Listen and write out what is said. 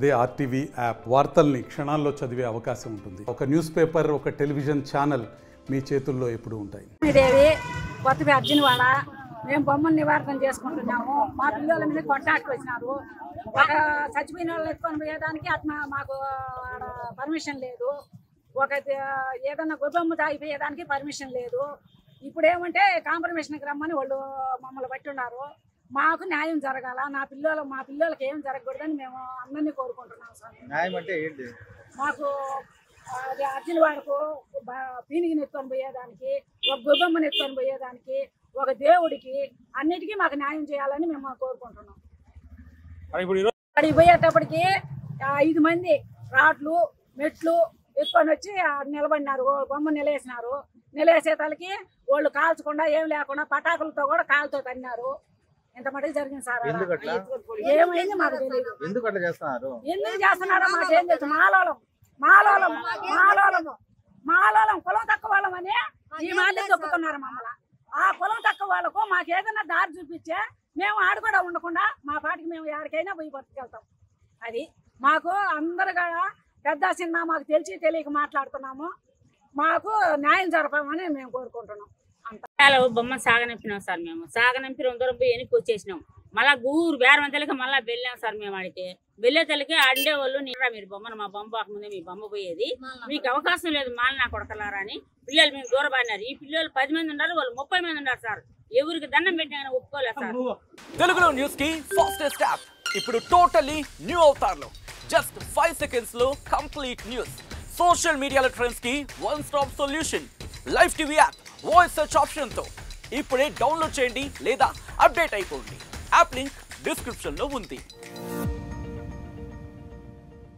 అదే RTV app వార్తల్ని క్షణాల్లో చదివే అవకాశం ఉంటుంది. ఒక న్యూస్ పేపర్, ఒక టెలివిజన్ ఛానల్ మీ చేతుల్లో ఎప్పుడూ ఉంటాయి. దేవి కొత్త అర్జునవాడ మేము బొమ్మను నివారణ చేసుకుంటున్నాము. మా పిల్లల మీద కొట్టాకి వచ్చినారు. ఒక చచ్చిపోయిన వాళ్ళు ఎత్తుకొని పోయేదానికి మాకు పర్మిషన్ లేదు. ఒక ఏదన్నా గొబ్బమ్మ తాగిపోయేదానికి పర్మిషన్ లేదు. ఇప్పుడు ఏమంటే కాంప్రమేషన్కి రమ్మని వాళ్ళు మమ్మల్ని బట్టి ఉన్నారు. మాకు న్యాయం జరగాల. మా పిల్లలకి ఏం జరగకూడదని మేము అందరినీ కోరుకుంటున్నాం సార్. న్యాయం అంటే ఏంటి? మాకు అర్జునవాడకు పీనికి నెత్తుకొని పోయేదానికి, ఒక గొబ్బమ్మని ఎత్తుకొని పోయేదానికి, ఒక దేవుడికి అన్నిటికీ మాకు న్యాయం చేయాలని మేము కోరుకుంటున్నాం. అక్కడికి పోయేటప్పటికి 5 మంది రాట్లు మెట్లు ఎత్తుకొని వచ్చి నిలబడినారు. బొమ్మ నిలేసినారు. నిలేసేతలకి వాళ్ళు కాల్చకుండా ఏం లేకుండా పటాకులతో కూడా కాలుతో తన్నారు. ఎంత మటుకు జరిగింది సార్. ఏమైంది మాకు తెలియదు. ఎందుకు అట్లా చేస్తున్నారు? ఎందుకు చేస్తున్నారో మాకేం తెలుసు. మాలోలం కులం తక్కువ వాళ్ళమని ఈ మాట చెప్పుతున్నారు మమ్మల్ని. ఆ కులం తక్కువ వాళ్ళకు మాకు ఏదైనా దారి చూపించే మేము ఆడ కూడా ఉండకుండా మా పాటికి మేము ఎక్కడికైనా పోయి బతికెళ్తాం. అది మాకు అందరు కూడా పెద్ద చిన్న మాకు తెలియక మాట్లాడుతున్నాము. మాకు న్యాయం జరపమని మేము కోరుకుంటున్నాం. బొమ్మ సాగనంపినాం సార్. మేము సాగనంపి 2 దూరం పోయి వెనక్కి వచ్చేసినాం. మళ్ళీ ఊరు బేరం తల్లికి మళ్ళీ వెళ్ళాం సార్. మేము ఆడితే వెళ్ళే తల్లికి అండే వాళ్ళు మీరు బొమ్మను మా బొమ్మ ముందే మీ బొమ్మ పోయేది, మీకు అవకాశం లేదు మాల నా కొడకలారా అని పిల్లలు మేము దూరపడినారు. ఈ పిల్లలు 10 మంది ఉన్నారు, వాళ్ళు 30 మంది ఉన్నారు సార్. ఎవరికి దండం పెట్టినా ఒప్పుకోలేదు సార్. తెలుగులో న్యూస్ కి ఫాస్టెస్ట్ యాప్ ఇప్పుడు టోటల్లీ న్యూ అవతార్లో జస్ట్ 5 సెకండ్స్ లో కంప్లీట్ న్యూస్. సోషల్ మీడియాలో ట్రెండ్స్ కి one stop solution. Live TV app voice search option తో ఇప్పుడే డౌన్లోడ్ చేయండి లేదా అప్డేట్ అయిపోండి. యాప్ లింక్ డిస్క్రిప్షన్ లో ఉంది.